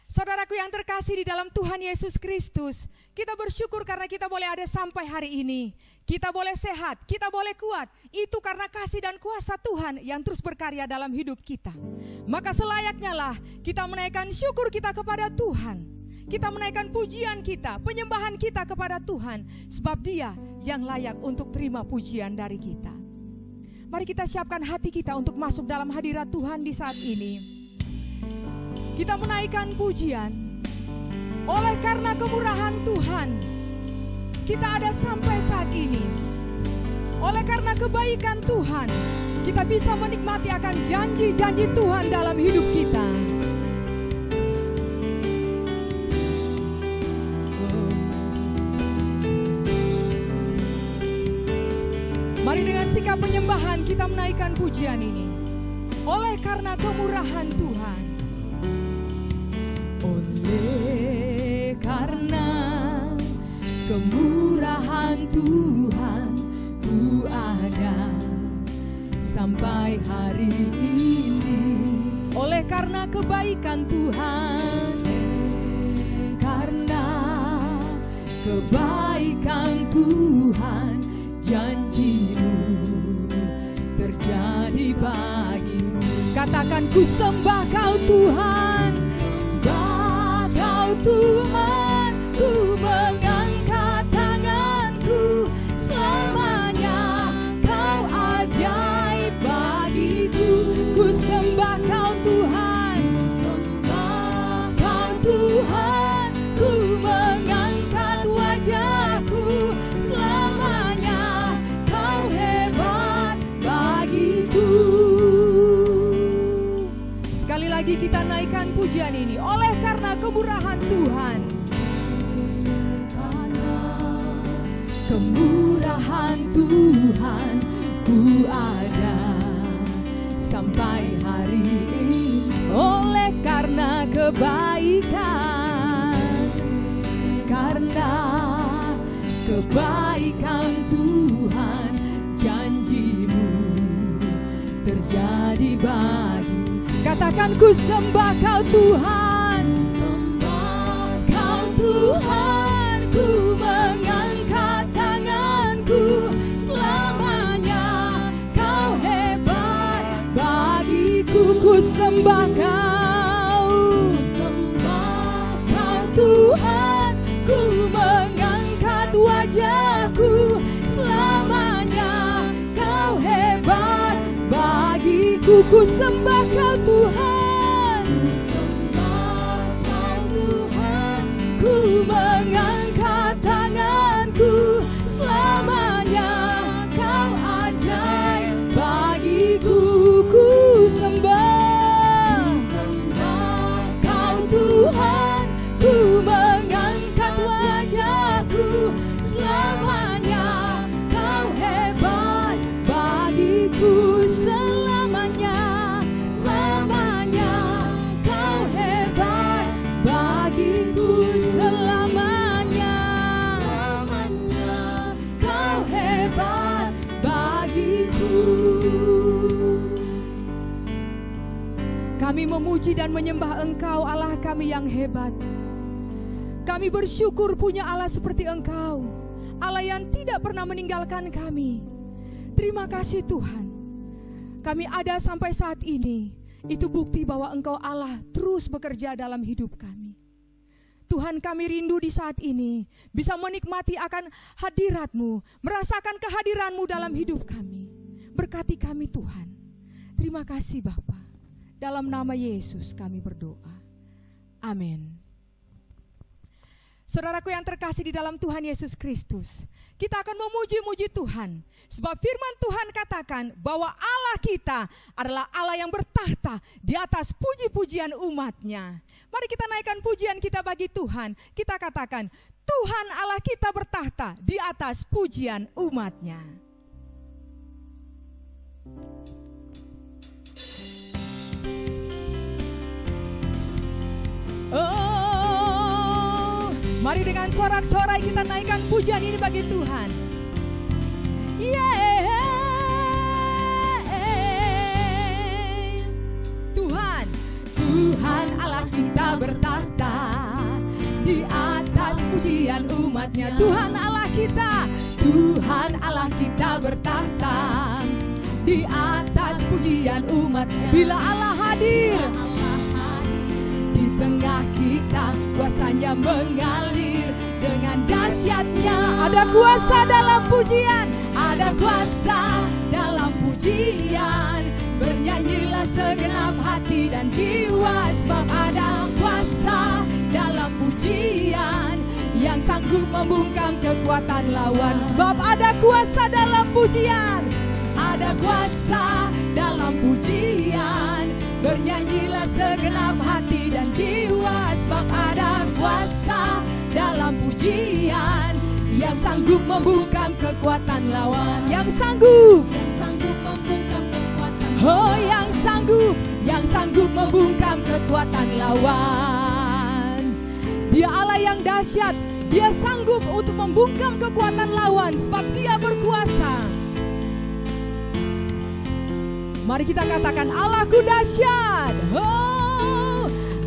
Saudaraku yang terkasih di dalam Tuhan Yesus Kristus, kita bersyukur karena kita boleh ada sampai hari ini. Kita boleh sehat, kita boleh kuat. Itu karena kasih dan kuasa Tuhan yang terus berkarya dalam hidup kita. Maka selayaknya lah kita menaikkan syukur kita kepada Tuhan. Kita menaikkan pujian kita, penyembahan kita kepada Tuhan. Sebab Dia yang layak untuk terima pujian dari kita. Mari kita siapkan hati kita untuk masuk dalam hadirat Tuhan di saat ini. Kita menaikkan pujian. Oleh karena kemurahan Tuhan, kita ada sampai saat ini. Oleh karena kebaikan Tuhan, kita bisa menikmati akan janji-janji Tuhan dalam hidup kita. Mari dengan sikap penyembahan kita menaikkan pujian ini. Oleh karena kemurahan Tuhan. Oleh karena kemurahan Tuhan, ku ada sampai hari ini. Oleh karena kebaikan Tuhan, karena kebaikan Tuhan, janji-Mu terjadi bagiku. Katakan, ku sembah Kau Tuhan, sembah Kau Tuhan, ku mengangkat tanganku, selamanya Kau ajaib bagiku. Ku sembah Kau Tuhan, sembah Kau Tuhan, ku mengangkat wajahku, selamanya Kau hebat bagiku. Sekali lagi kita naikkan pujian ini. Oleh karena kemurahan Tuhan, kemurahan Tuhan, ku ada sampai hari ini. Oleh karena kebaikan, karena kebaikan Tuhan, janji-Mu terjadi bagi. Katakan, ku sembah Kau Tuhan, sembah Kau Tuhan, ku mengangkat tanganku, selamanya Kau hebat bagiku. Ku sembah Kau, sembah Kau Tuhan, ku mengangkat wajahku, selamanya Kau hebat bagiku. Ku sembah Kau Tuhan, sembah Kau Tuhan, ku mengangkat tanganku, selamanya Kau ajaib bagiku. Ku sembah, sembah Kau Tuhan, ku mengangkat wajahku, selamanya Kau hebat bagiku. Selamanya, selamanya Kau hebat bagiku. Selamanya, selamanya Kau hebat bagiku. Kami memuji dan menyembah Engkau, Allah kami yang hebat. Kami bersyukur punya Allah seperti Engkau, Allah yang tidak pernah meninggalkan kami. Terima kasih Tuhan. Kami ada sampai saat ini. Itu bukti bahwa Engkau Allah terus bekerja dalam hidup kami. Tuhan, kami rindu di saat ini bisa menikmati akan hadirat-Mu, merasakan kehadiran-Mu dalam hidup kami. Berkati kami Tuhan. Terima kasih Bapa. Dalam nama Yesus kami berdoa. Amin. Saudaraku yang terkasih di dalam Tuhan Yesus Kristus, kita akan memuji-muji Tuhan. Sebab firman Tuhan katakan bahwa Allah kita adalah Allah yang bertahta di atas puji-pujian umat-Nya. Mari kita naikkan pujian kita bagi Tuhan. Kita katakan, Tuhan Allah kita bertahta di atas pujian umat-Nya. Oh, mari dengan sorak-sorai kita naikkan pujian ini bagi Tuhan. Tuhan, Tuhan Tuhan Allah kita bertahta di atas pujian umatnya. Tuhan Allah kita, Tuhan Allah kita bertahta di atas pujian umatnya. Bila Allah hadir di tengah kita, kuasanya mengalir dengan dahsyatnya. Ada kuasa dalam pujian, ada kuasa dalam pujian. Bernyanyilah segenap hati dan jiwa, sebab ada kuasa dalam pujian yang sanggup membungkam kekuatan lawan. Sebab ada kuasa dalam pujian, ada kuasa dalam pujian. Bernyanyilah segenap hati dan jiwa, sebab ada kuasa dalam pujian yang sanggup membungkam kekuatan lawan. Yang sanggup membungkam kekuatan lawan. Oh, yang sanggup membungkam kekuatan lawan. Dia Allah yang dahsyat. Dia sanggup untuk membungkam kekuatan lawan, sebab Dia berkuasa. Mari kita katakan, Allahku dahsyat. Oh,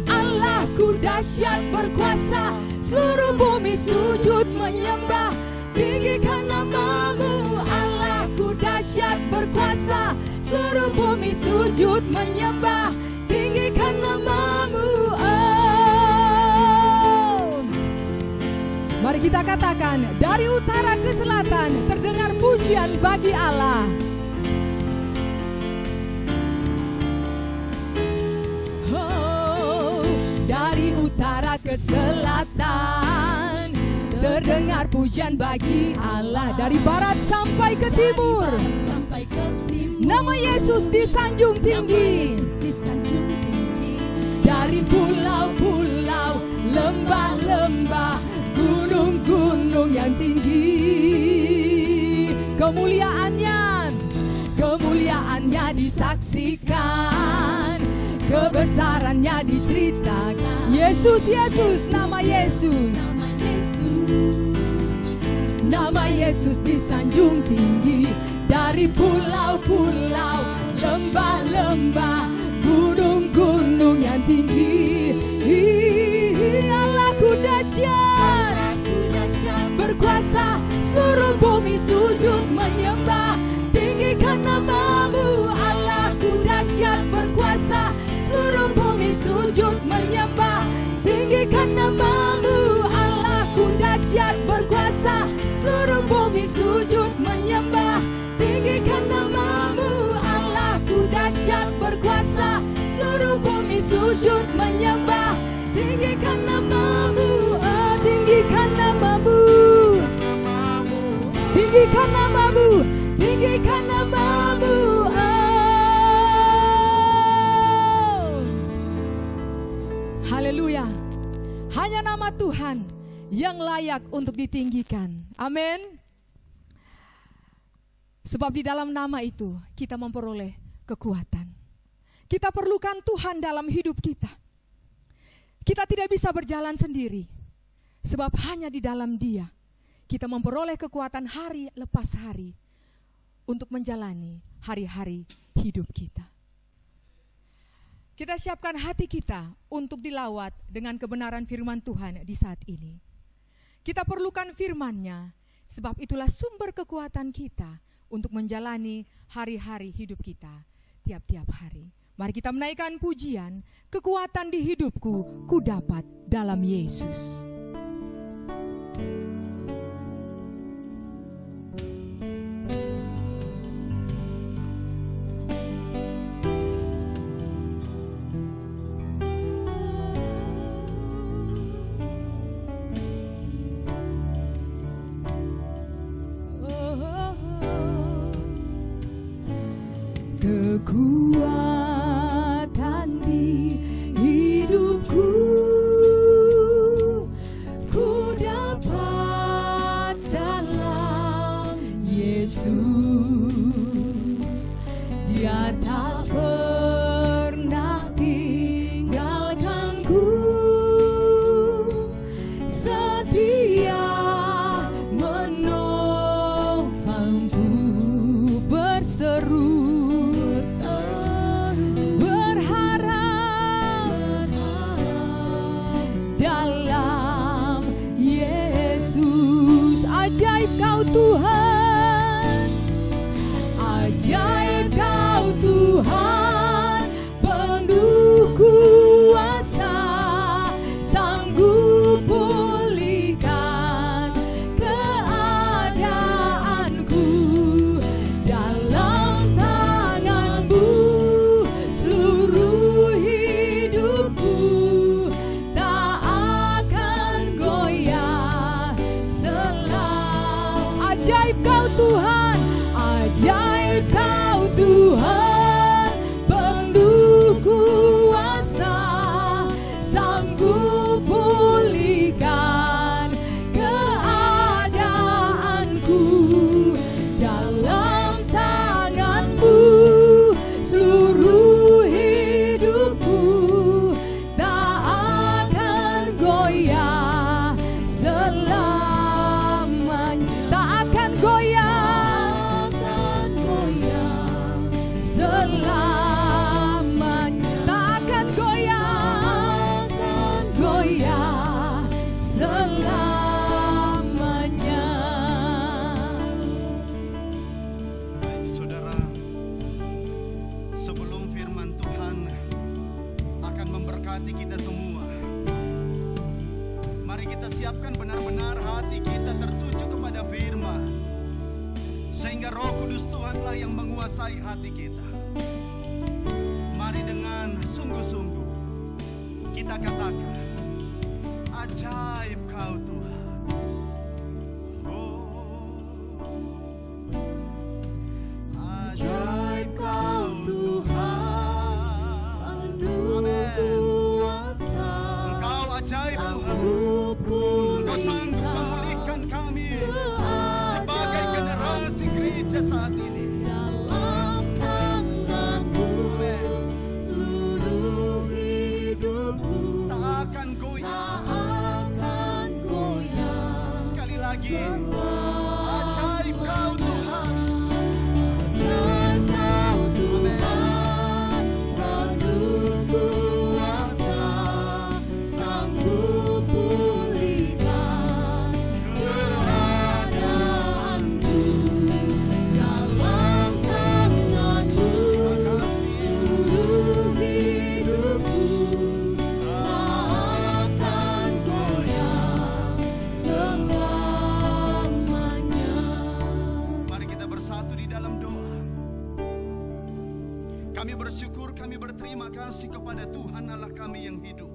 Allahku dahsyat berkuasa. Seluruh bumi sujud menyembah, tinggikan nama-Mu. Allahku dahsyat berkuasa. Seluruh bumi sujud menyembah, tinggikan nama-Mu. Oh. Mari kita katakan, dari utara ke selatan terdengar pujian bagi Allah. Dari utara ke selatan terdengar pujian bagi Allah. Dari barat sampai ke timur, nama Yesus disanjung tinggi. Dari pulau-pulau, lembah-lembah, gunung-gunung yang tinggi, kemuliaannya disaksikan, kebesarannya diceritakan. Yesus, nama Yesus. Nama Yesus disanjung tinggi. Dari pulau-pulau, lembah-lembah, gunung-gunung yang tinggi. Allahku dahsyat berkuasa. Seluruh bumi sujud menyembah, tinggikan nama-Mu. Allahku dahsyat berkuasa. Seluruh bumi sujud menyembah, tinggikan nama-Mu. Allahku dahsyat berkuasa. Seluruh bumi sujud menyembah, tinggikan nama-Mu. Allahku dahsyat berkuasa. Seluruh bumi sujud menyembah, tinggikan nama-Mu. Oh, tinggikan nama-Mu. Tinggikan nama-Mu. Tinggikan nama-Mu. Haleluya. Hanya nama Tuhan yang layak untuk ditinggikan. Amin. Sebab di dalam nama itu kita memperoleh kekuatan. Kita perlukan Tuhan dalam hidup kita. Kita tidak bisa berjalan sendiri. Sebab hanya di dalam Dia kita memperoleh kekuatan hari lepas hari untuk menjalani hari-hari hidup kita. Kita siapkan hati kita untuk dilawat dengan kebenaran firman Tuhan di saat ini. Kita perlukan firman-Nya, sebab itulah sumber kekuatan kita untuk menjalani hari-hari hidup kita tiap-tiap hari. Mari kita menaikkan pujian, kekuatan di hidupku ku dapat dalam Yesus. Kekuatan di hidupku ku dapat dalam Yesus. Dia tak pernah tinggalkanku, setia menopangku, berseru Allah yang menguasai hati kita. Mari dengan sungguh-sungguh kita katakan, ajaib Kau Tuhan. Oh, ajaib Kau Tuhan, penuh kuasa. Engkau ajaib Tuhan. Sanggup Engkau sanggup memulihkan kami sebagai generasi gereja saat ini. dalam tangan-Mu. Seluruh hidupku Tak akan goyah. tak akan goyah. Sekali lagi, ajaib Kau Tuhan. Ajaib Kau Tuhan, penuh kuasa, sanggup pulihkan keadaanku. Dalam tangan-Mu seluruh hidupku tak akan goyah selamanya. Mari kita bersatu di dalam doa. Kami bersyukur, kami berterima kasih kepada Tuhan Allah kami yang hidup.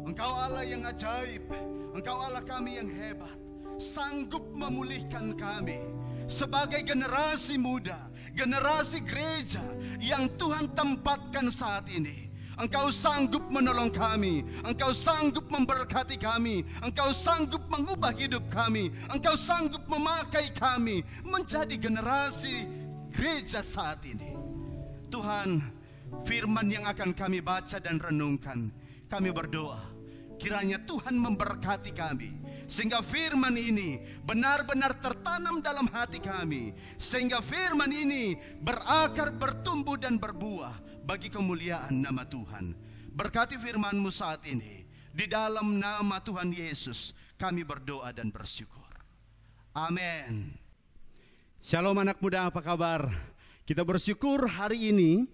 Engkau Allah yang ajaib, Engkau Allah kami yang hebat, sanggup memulihkan kami sebagai generasi muda, generasi gereja yang Tuhan tempatkan saat ini. Engkau sanggup menolong kami, Engkau sanggup memberkati kami, Engkau sanggup mengubah hidup kami, Engkau sanggup memakai kami menjadi generasi gereja saat ini. Tuhan, firman yang akan kami baca dan renungkan, kami berdoa kiranya Tuhan memberkati kami, sehingga firman ini benar-benar tertanam dalam hati kami, sehingga firman ini berakar, bertumbuh dan berbuah bagi kemuliaan nama Tuhan. Berkati firman-Mu saat ini, di dalam nama Tuhan Yesus kami berdoa dan bersyukur. Amin. Shalom anak muda, apa kabar? Kita bersyukur hari ini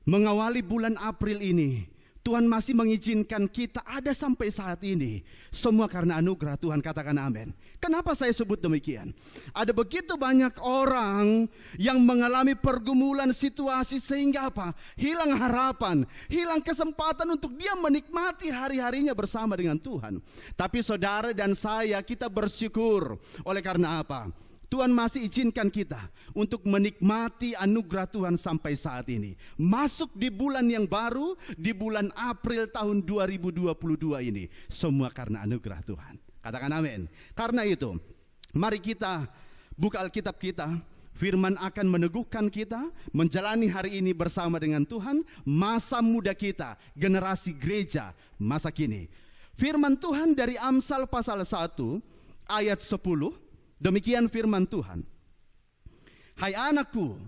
mengawali bulan April ini, Tuhan masih mengizinkan kita ada sampai saat ini. Semua karena anugerah Tuhan, katakan amin. Kenapa saya sebut demikian? Ada begitu banyak orang yang mengalami pergumulan situasi sehingga apa? Hilang harapan, hilang kesempatan untuk dia menikmati hari-harinya bersama dengan Tuhan. Tapi saudara dan saya, kita bersyukur. Oleh karena apa? Tuhan masih izinkan kita untuk menikmati anugerah Tuhan sampai saat ini. Masuk di bulan yang baru, di bulan April tahun 2022 ini. Semua karena anugerah Tuhan. Katakan amin. Karena itu, mari kita buka Alkitab kita. Firman akan meneguhkan kita menjalani hari ini bersama dengan Tuhan. Masa muda kita, generasi gereja masa kini. Firman Tuhan dari Amsal pasal 1 ayat 10. Demikian firman Tuhan. Hai anakku,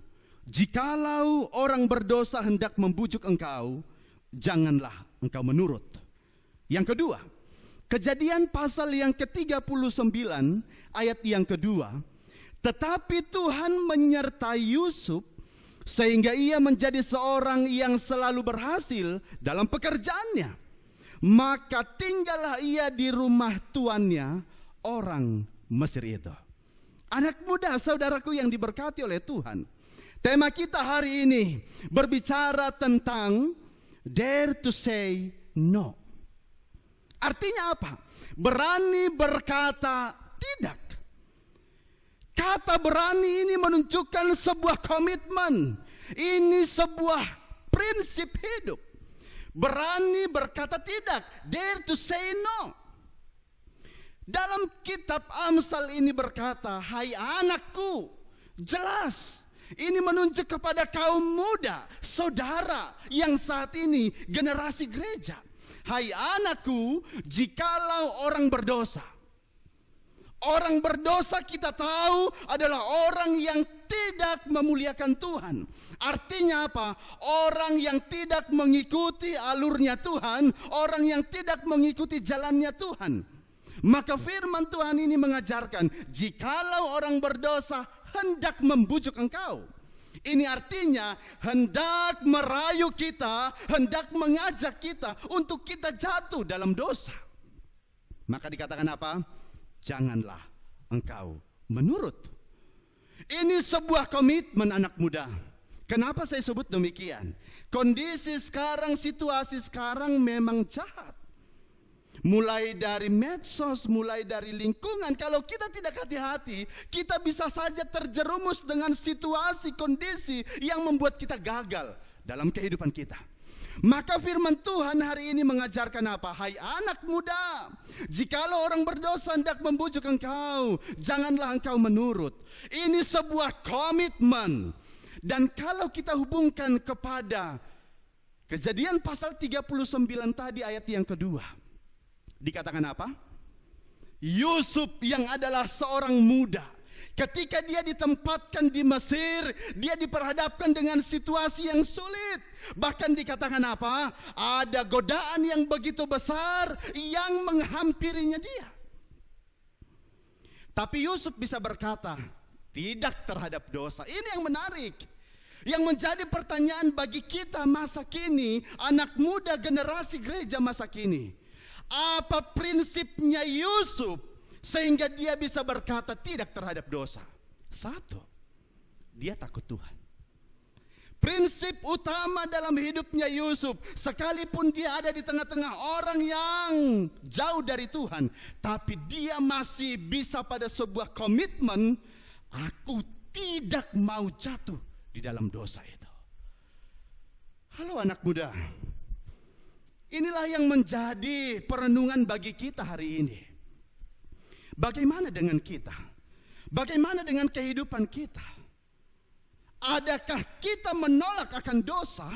jikalau orang berdosa hendak membujuk engkau, janganlah engkau menurut. Yang kedua, Kejadian pasal yang ke-39 ayat yang kedua. Tetapi Tuhan menyertai Yusuf sehingga ia menjadi seorang yang selalu berhasil dalam pekerjaannya. Maka tinggallah ia di rumah tuannya, orang Mesir itu. Anak muda, saudaraku yang diberkati oleh Tuhan, tema kita hari ini berbicara tentang dare to say no. Artinya apa? Berani berkata tidak. Kata berani ini menunjukkan sebuah komitmen. Ini sebuah prinsip hidup. Berani berkata tidak, dare to say no. Dalam kitab Amsal ini berkata, hai anakku, jelas ini menunjuk kepada kaum muda, saudara yang saat ini generasi gereja. Hai anakku, jikalau orang berdosa. Orang berdosa kita tahu adalah orang yang tidak memuliakan Tuhan. Artinya apa? Orang yang tidak mengikuti alurnya Tuhan, orang yang tidak mengikuti jalannya Tuhan. Maka firman Tuhan ini mengajarkan, jikalau orang berdosa hendak membujuk engkau. Ini artinya hendak merayu kita, hendak mengajak kita untuk kita jatuh dalam dosa. Maka dikatakan apa? Janganlah engkau menurut. Ini sebuah komitmen anak muda. Kenapa saya sebut demikian? Kondisi sekarang, situasi sekarang memang jahat. Mulai dari medsos, mulai dari lingkungan. Kalau kita tidak hati-hati, kita bisa saja terjerumus dengan situasi, kondisi yang membuat kita gagal dalam kehidupan kita. Maka firman Tuhan hari ini mengajarkan apa? Hai anak muda, jikalau orang berdosa hendak membujuk engkau, janganlah engkau menurut. Ini sebuah komitmen. Dan kalau kita hubungkan kepada Kejadian pasal 39 tadi ayat yang kedua, dikatakan apa? Yusuf yang adalah seorang muda, ketika dia ditempatkan di Mesir, dia diperhadapkan dengan situasi yang sulit. Bahkan dikatakan apa? Ada godaan yang begitu besar yang menghampirinya dia. Tapi Yusuf bisa berkata tidak terhadap dosa. Ini yang menarik. Yang menjadi pertanyaan bagi kita masa kini, anak muda generasi gereja masa kini. Apa prinsipnya Yusuf sehingga dia bisa berkata tidak terhadap dosa? Satu, dia takut Tuhan. Prinsip utama dalam hidupnya Yusuf, sekalipun dia ada di tengah-tengah orang yang jauh dari Tuhan, tapi dia masih bisa pada sebuah komitmen, aku tidak mau jatuh di dalam dosa itu. Halo anak muda, inilah yang menjadi perenungan bagi kita hari ini. Bagaimana dengan kita? Bagaimana dengan kehidupan kita? Adakah kita menolak akan dosa,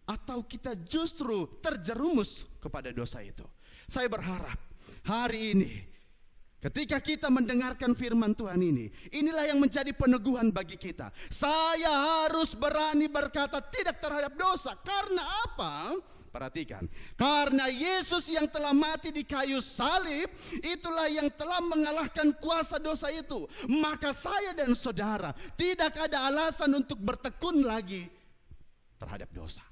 atau kita justru terjerumus kepada dosa itu? Saya berharap hari ini, ketika kita mendengarkan firman Tuhan ini, inilah yang menjadi peneguhan bagi kita. Saya harus berani berkata tidak terhadap dosa. Karena apa? Perhatikan. Karena Yesus yang telah mati di kayu salib, itulah yang telah mengalahkan kuasa dosa itu. Maka saya dan saudara tidak ada alasan untuk bertekun lagi terhadap dosa.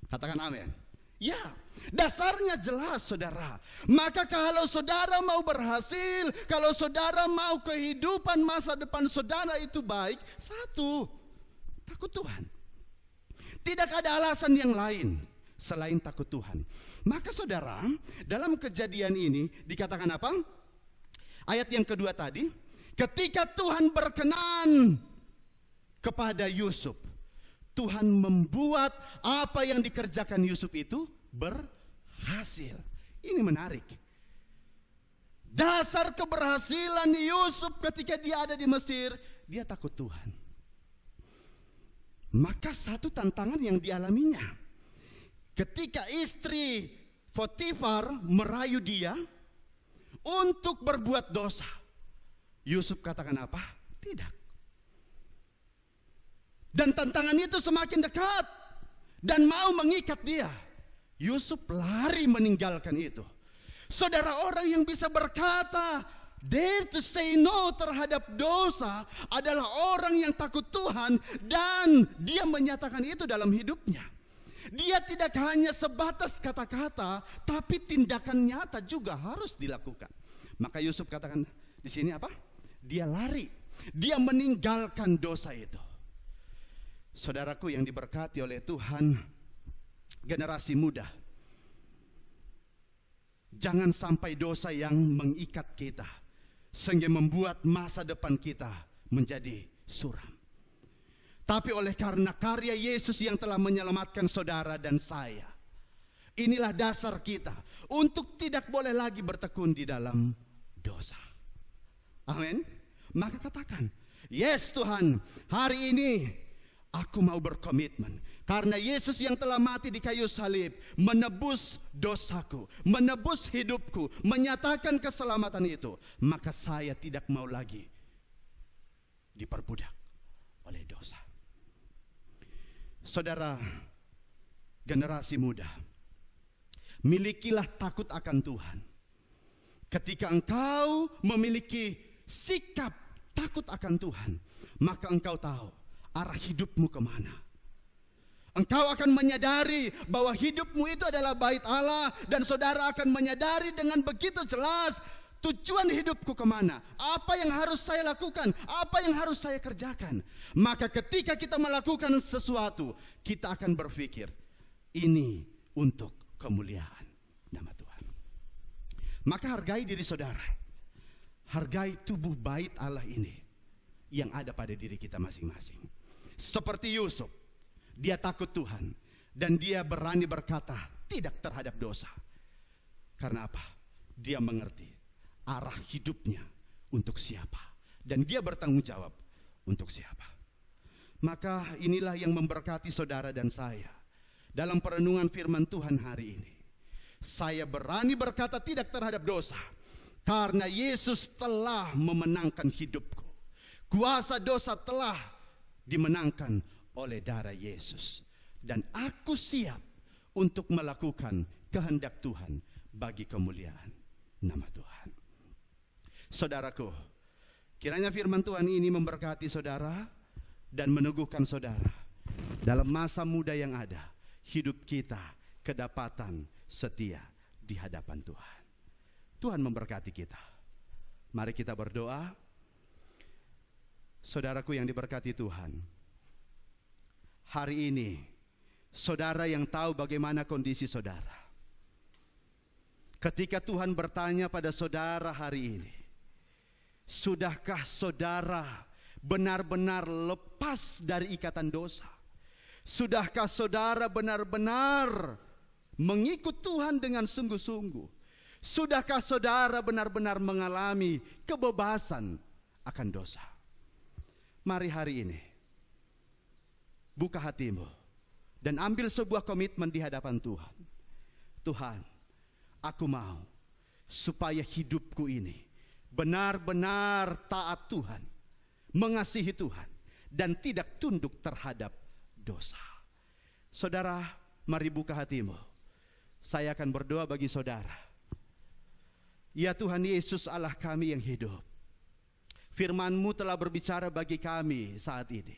Katakan amin. Ya, dasarnya jelas saudara. Maka kalau saudara mau berhasil, kalau saudara mau kehidupan masa depan saudara itu baik, satu, takut Tuhan. Tidak ada alasan yang lain selain takut Tuhan. Maka saudara, dalam kejadian ini dikatakan apa? Ayat yang kedua tadi, ketika Tuhan berkenan kepada Yusuf, Tuhan membuat apa yang dikerjakan Yusuf itu berhasil. Ini menarik. Dasar keberhasilan Yusuf ketika dia ada di Mesir, dia takut Tuhan. Maka satu tantangan yang dialaminya, ketika istri Potifar merayu dia untuk berbuat dosa, Yusuf katakan apa? Tidak. Dan tantangan itu semakin dekat dan mau mengikat dia. Yusuf lari meninggalkan itu. Saudara, orang yang bisa berkata dare to say no terhadap dosa adalah orang yang takut Tuhan, dan dia menyatakan itu dalam hidupnya. Dia tidak hanya sebatas kata-kata, tapi tindakan nyata juga harus dilakukan. Maka Yusuf katakan di sini apa? Dia lari, dia meninggalkan dosa itu. Saudaraku yang diberkati oleh Tuhan, generasi muda, jangan sampai dosa yang mengikat kita sehingga membuat masa depan kita menjadi suram. Tapi oleh karena karya Yesus yang telah menyelamatkan saudara dan saya, inilah dasar kita untuk tidak boleh lagi bertekun di dalam dosa. Amin. Maka katakan, yes Tuhan, hari ini aku mau berkomitmen. Karena Yesus yang telah mati di kayu salib menebus dosaku, menebus hidupku, menyatakan keselamatan itu, maka saya tidak mau lagi diperbudak oleh dosa. Saudara, generasi muda, milikilah takut akan Tuhan. Ketika engkau memiliki sikap takut akan Tuhan, maka engkau tahu arah hidupmu kemana. Engkau akan menyadari bahwa hidupmu itu adalah bait Allah, dan saudara akan menyadari dengan begitu jelas tujuan hidupku kemana, apa yang harus saya lakukan, apa yang harus saya kerjakan. Maka ketika kita melakukan sesuatu, kita akan berpikir, ini untuk kemuliaan nama Tuhan. Maka hargai diri saudara, hargai tubuh bait Allah ini yang ada pada diri kita masing-masing. Seperti Yusuf, dia takut Tuhan dan dia berani berkata tidak terhadap dosa. Karena apa? Dia mengerti arah hidupnya untuk siapa, dan dia bertanggung jawab untuk siapa. Maka inilah yang memberkati saudara dan saya dalam perenungan firman Tuhan hari ini. Saya berani berkata tidak terhadap dosa karena Yesus telah memenangkan hidupku. Kuasa dosa telah dimenangkan oleh darah Yesus, dan aku siap untuk melakukan kehendak Tuhan bagi kemuliaan nama Tuhan. Saudaraku, kiranya firman Tuhan ini memberkati saudara dan meneguhkan saudara dalam masa muda yang ada. Hidup kita kedapatan setia di hadapan Tuhan. Tuhan memberkati kita. Mari kita berdoa. Saudaraku yang diberkati Tuhan, hari ini saudara yang tahu bagaimana kondisi saudara. Ketika Tuhan bertanya pada saudara hari ini, sudahkah saudara benar-benar lepas dari ikatan dosa? Sudahkah saudara benar-benar mengikut Tuhan dengan sungguh-sungguh? Sudahkah saudara benar-benar mengalami kebebasan akan dosa? Mari hari ini buka hatimu dan ambil sebuah komitmen di hadapan Tuhan. Tuhan, aku mau supaya hidupku ini benar-benar taat Tuhan, mengasihi Tuhan, dan tidak tunduk terhadap dosa. Saudara, mari buka hatimu. Saya akan berdoa bagi saudara. Ya Tuhan Yesus Allah kami yang hidup, firman-Mu telah berbicara bagi kami saat ini.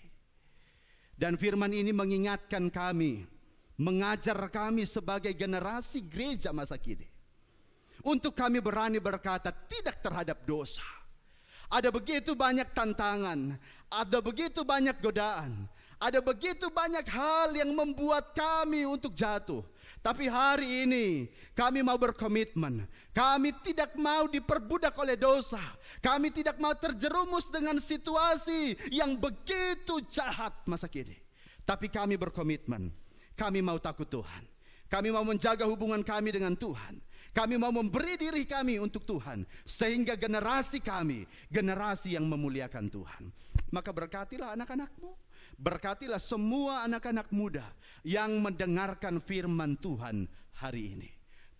Dan firman ini mengingatkan kami, mengajar kami sebagai generasi gereja masa kini, untuk kami berani berkata tidak terhadap dosa. Ada begitu banyak tantangan, ada begitu banyak godaan, ada begitu banyak hal yang membuat kami untuk jatuh. Tapi hari ini kami mau berkomitmen. Kami tidak mau diperbudak oleh dosa. Kami tidak mau terjerumus dengan situasi yang begitu jahat masa kini. Tapi kami berkomitmen. Kami mau takut Tuhan. Kami mau menjaga hubungan kami dengan Tuhan. Kami mau memberi diri kami untuk Tuhan, sehingga generasi kami, generasi yang memuliakan Tuhan. Maka berkatilah anak-anak-Mu, berkatilah semua anak-anak muda yang mendengarkan firman Tuhan hari ini.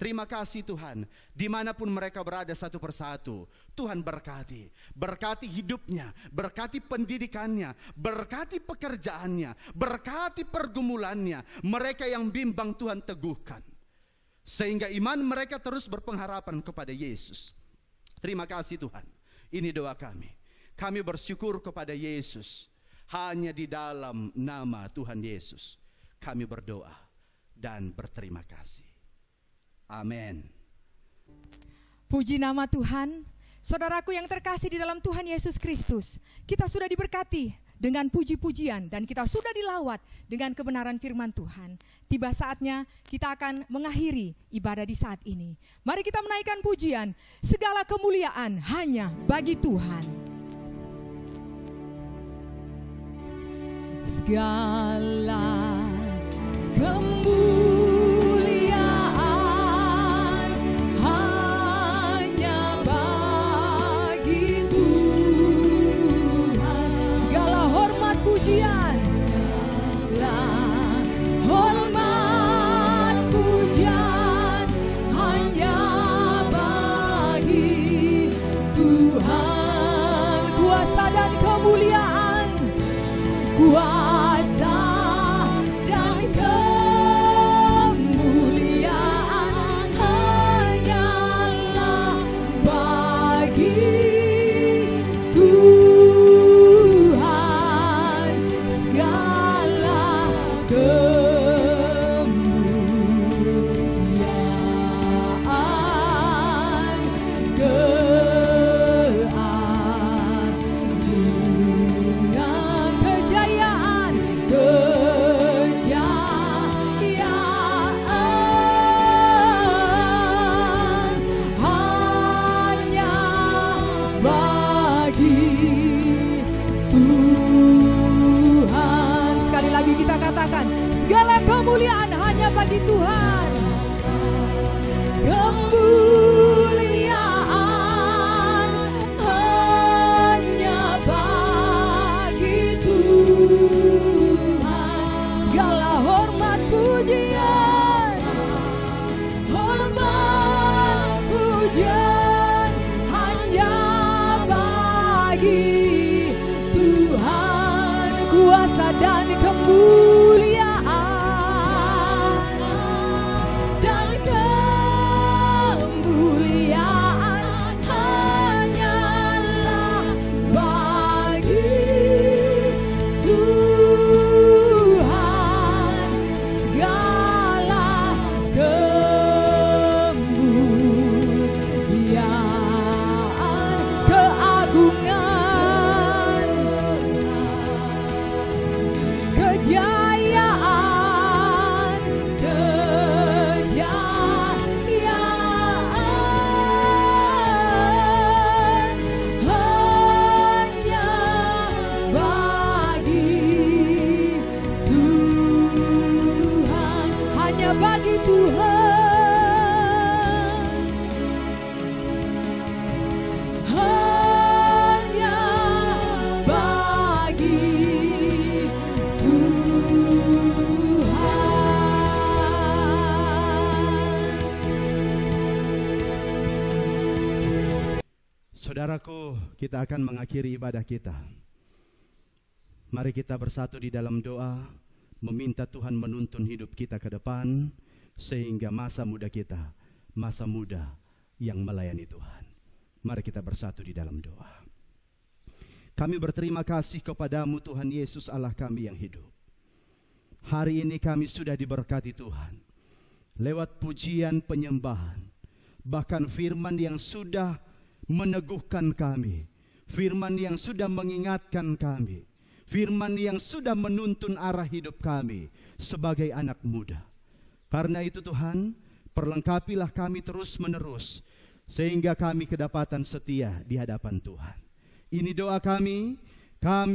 Terima kasih Tuhan, dimanapun mereka berada satu persatu, Tuhan berkati. Berkati hidupnya, berkati pendidikannya, berkati pekerjaannya, berkati pergumulannya. Mereka yang bimbang Tuhan teguhkan, sehingga iman mereka terus berpengharapan kepada Yesus. Terima kasih Tuhan, ini doa kami. Kami bersyukur kepada Yesus. Hanya di dalam nama Tuhan Yesus kami berdoa dan berterima kasih. Amin. Puji nama Tuhan. Saudaraku yang terkasih di dalam Tuhan Yesus Kristus, kita sudah diberkati dengan puji-pujian dan kita sudah dilawat dengan kebenaran firman Tuhan. Tiba saatnya kita akan mengakhiri ibadah di saat ini. Mari kita menaikkan pujian. Segala kemuliaan hanya bagi Tuhan. Segala kemuliaan hanya bagi Tuhan. Segala hormat pujian, segala hormat pujian hanya bagi Tuhan. Kuasa dan kemuliaan, kuasa dan kemuliaan hanyalah bagi Tuhan. Segala kemuliaan, bagi Tuhan. Kemuliaan hanya bagi Tuhan. Segala hormat pujian, Hormat pujian hanya bagi Tuhan. kuasa dan kemuliaan. Dan kemuliaan hanyalah bagi Tuhan. Segala Kemuliaan, keagungan, kejayaan, kejayaan hanya bagi Tuhan. hanya bagi Tuhan. Hanya bagi Tuhan. Saudaraku, kita akan mengakhiri ibadah kita. Mari kita bersatu di dalam doa, meminta Tuhan menuntun hidup kita ke depan, sehingga masa muda kita, masa muda yang melayani Tuhan. Mari kita bersatu di dalam doa. Kami berterima kasih kepadamu Tuhan Yesus Allah kami yang hidup. Hari ini kami sudah diberkati Tuhan, lewat pujian penyembahan, bahkan firman yang sudah meneguhkan kami, firman yang sudah mengingatkan kami, firman yang sudah menuntun arah hidup kami sebagai anak muda. Karena itu Tuhan, perlengkapilah kami terus menerus, sehingga kami kedapatan setia di hadapan Tuhan. Ini doa kami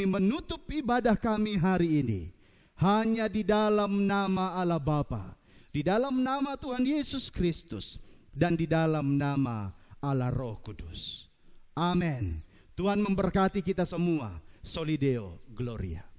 menutup ibadah kami hari ini, hanya di dalam nama Allah Bapa, di dalam nama Tuhan Yesus Kristus, dan di dalam nama Allah Roh Kudus. Amin. Tuhan memberkati kita semua. Solideo Gloria.